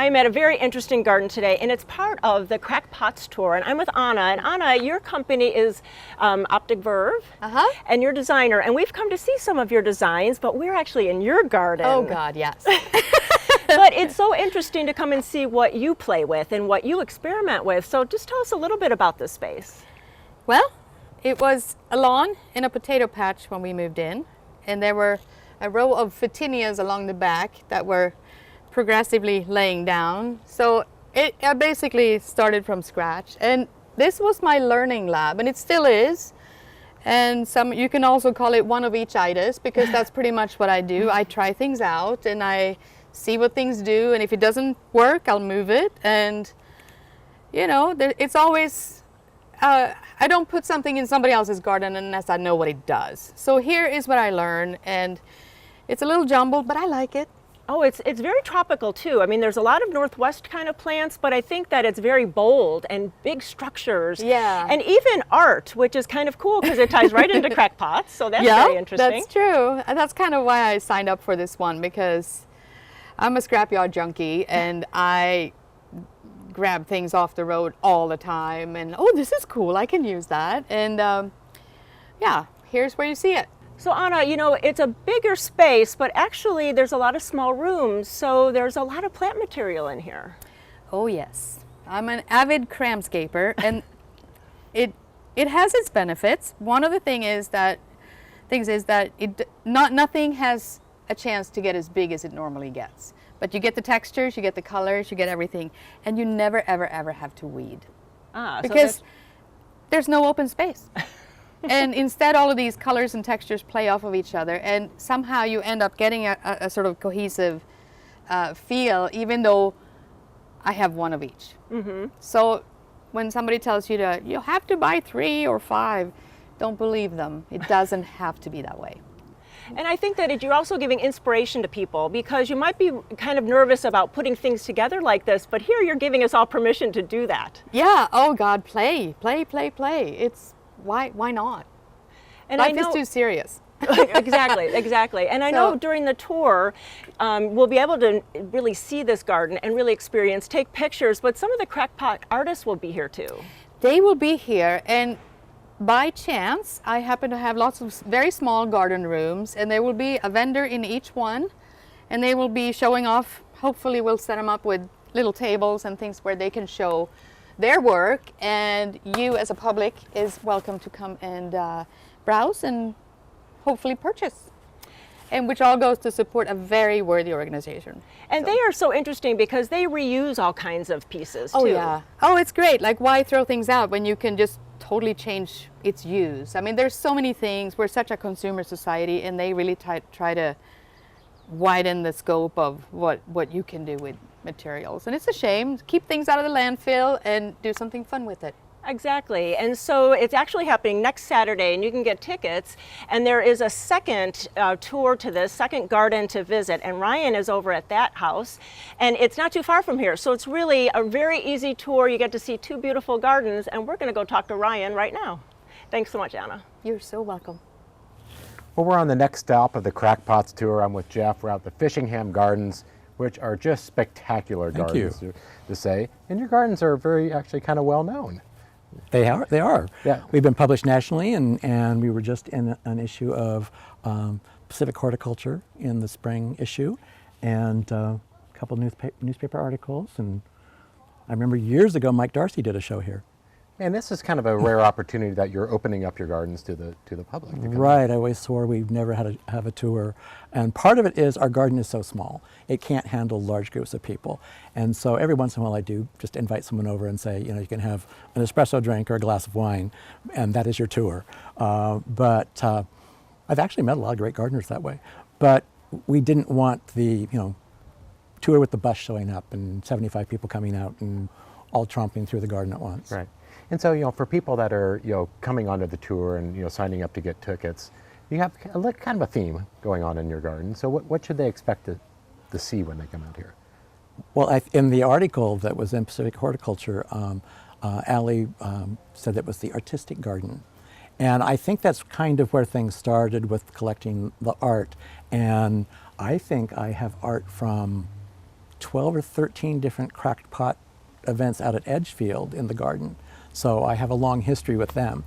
I'm at a very interesting garden today, and it's part of the Crackpots tour, and I'm with Anna. And Anna, your company is Optic Verve, and you're a designer, and we've come to see some of your designs, but we're actually in your garden. Oh God, yes. But it's so interesting to come and see what you play with and what you experiment with. So just tell us a little bit about this space. Well, it was a lawn in a potato patch when we moved in, and there were a row of photinias along the back that were progressively laying down. So I basically started from scratch, and this was my learning lab, and it still is. And you can also call it one of each itis, because that's pretty much what I do. I try things out and I see what things do, and if it doesn't work, I'll move it. And you know, it's always I don't put something in somebody else's garden unless I know what it does. So here is what I learn, and it's a little jumbled, but I like it. Oh, it's very tropical too. I mean, there's a lot of Northwest kind of plants, but I think that it's very bold and big structures. Yeah. And even art, which is kind of cool because it ties right into Crackpots. So that's very interesting. That's true. And that's kind of why I signed up for this one, because I'm a scrapyard junkie and I grab things off the road all the time. And oh, this is cool. I can use that. And yeah, here's where you see it. So Anna, you know, it's a bigger space, but actually there's a lot of small rooms, so there's a lot of plant material in here. Oh yes, I'm an avid cramscaper, and it has its benefits. One of the things is that nothing has a chance to get as big as it normally gets. But you get the textures, you get the colors, you get everything, and you never ever have to weed. Because so there's no open space. And instead, all of these colors and textures play off of each other, and somehow you end up getting a sort of cohesive feel, even though I have one of each. Mm-hmm. So when somebody tells you you have to buy 3 or 5, don't believe them. It doesn't have to be that way. And I think that you're also giving inspiration to people, because you might be kind of nervous about putting things together like this, but here you're giving us all permission to do that. Yeah, oh God, play. It's why not? And Life is too serious. Exactly. And I know during the tour, we'll be able to really see this garden and really experience, take pictures, but some of the Crackpot artists will be here too. They will be here, and by chance, I happen to have lots of very small garden rooms, and there will be a vendor in each one, and they will be showing off. Hopefully we'll set them up with little tables and things where they can show their work, and you as a public is welcome to come and browse and hopefully purchase, and which all goes to support a very worthy organization. And they are so interesting because they reuse all kinds of pieces too. Oh yeah. Oh, it's great. Like, why throw things out when you can just totally change its use? I mean, there's so many things. We're such a consumer society, and they really try to widen the scope of what you can do with materials. And it's a shame. Keep things out of the landfill and do something fun with it. Exactly. And so it's actually happening next Saturday, and you can get tickets. And there is a second tour to this, second garden to visit. And Ryan is over at that house. And it's not too far from here. So it's really a very easy tour. You get to see 2 beautiful gardens. And we're going to go talk to Ryan right now. Thanks so much, Anna. You're so welcome. Well, we're on the next stop of the Crackpots tour. I'm with Jeff. We're out at the Fishingham Gardens, which are just spectacular gardens to say. And your gardens are actually kind of well known. They are. Yeah. We've been published nationally, and we were just in an issue of Pacific Horticulture in the spring issue, and a couple newspaper articles. And I remember years ago, Mike Darcy did a show here. And this is kind of a rare opportunity that you're opening up your gardens to the public. Right. I always swore we've never had to have a tour. And part of it is our garden is so small. It can't handle large groups of people. And so every once in a while I do just invite someone over and say, you know, you can have an espresso drink or a glass of wine, and that is your tour. But I've actually met a lot of great gardeners that way. But we didn't want the, tour with the bus showing up and 75 people coming out and all tromping through the garden at once. Right. And so, for people that are, coming onto the tour and, signing up to get tickets, you have kind of a theme going on in your garden. So what should they expect to see when they come out here? Well, in the article that was in Pacific Horticulture, Allie said it was the artistic garden. And I think that's kind of where things started with collecting the art. And I think I have art from 12 or 13 different cracked pot events out at Edgefield in the garden. So I have a long history with them.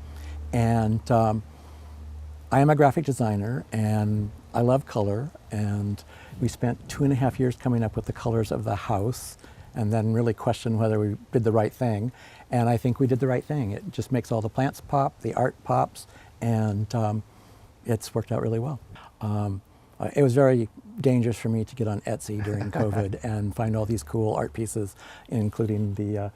And I am a graphic designer and I love color, and we spent 2.5 years coming up with the colors of the house and then really questioned whether we did the right thing. And I think we did the right thing. It just makes all the plants pop, the art pops, and it's worked out really well. It was very dangerous for me to get on Etsy during COVID and find all these cool art pieces, including the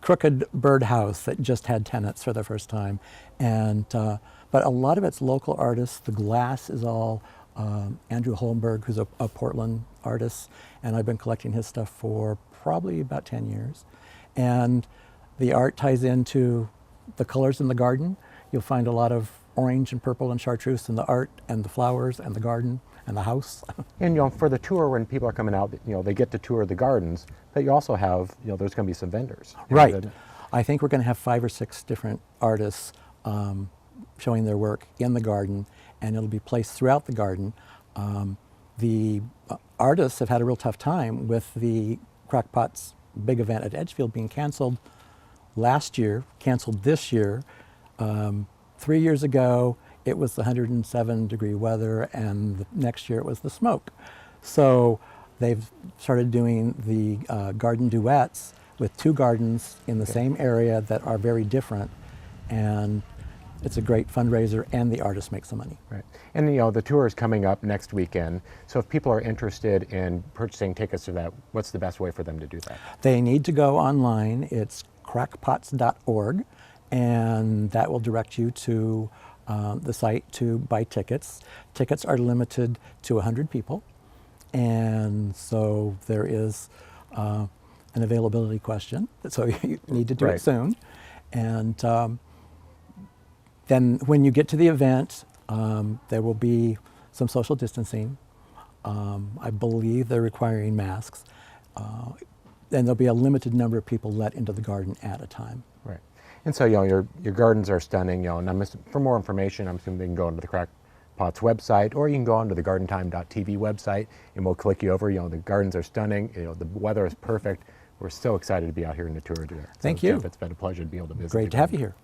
crooked birdhouse that just had tenants for the first time. And but a lot of it's local artists. The glass is all Andrew Holmberg, who's a Portland artist, and I've been collecting his stuff for probably about 10 years. And the art ties into the colors in the garden. You'll find a lot of orange and purple and chartreuse in the art and the flowers and the garden and the house. And for the tour, when people are coming out, they get to tour the gardens, but you also have, there's going to be some vendors. Right. I think we're going to have 5 or 6 different artists showing their work in the garden, and it'll be placed throughout the garden. The artists have had a real tough time with the Crackpot's big event at Edgefield being canceled last year, canceled this year. 3 years ago, it was the 107-degree weather, and the next year it was the smoke. So they've started doing the garden duets with 2 gardens in the same area that are very different, and it's a great fundraiser, and the artists make some money. Right. And the tour is coming up next weekend, so if people are interested in purchasing tickets to that, what's the best way for them to do that? They need to go online. It's crackpots.org, and that will direct you to the site to buy tickets. Tickets are limited to 100 people, and so there is an availability question, so you need to do it soon. And then when you get to the event, there will be some social distancing. I believe they're requiring masks. And there'll be a limited number of people let into the garden at a time. Right. And so, your gardens are stunning, and for more information, I'm assuming they can go onto the Crackpots website, or you can go onto the gardentime.tv website, and we'll click you over. The gardens are stunning, the weather is perfect. We're so excited to be out here in the tour today. Thank you. Jeff, it's been a pleasure to be able to visit. Great to have you here.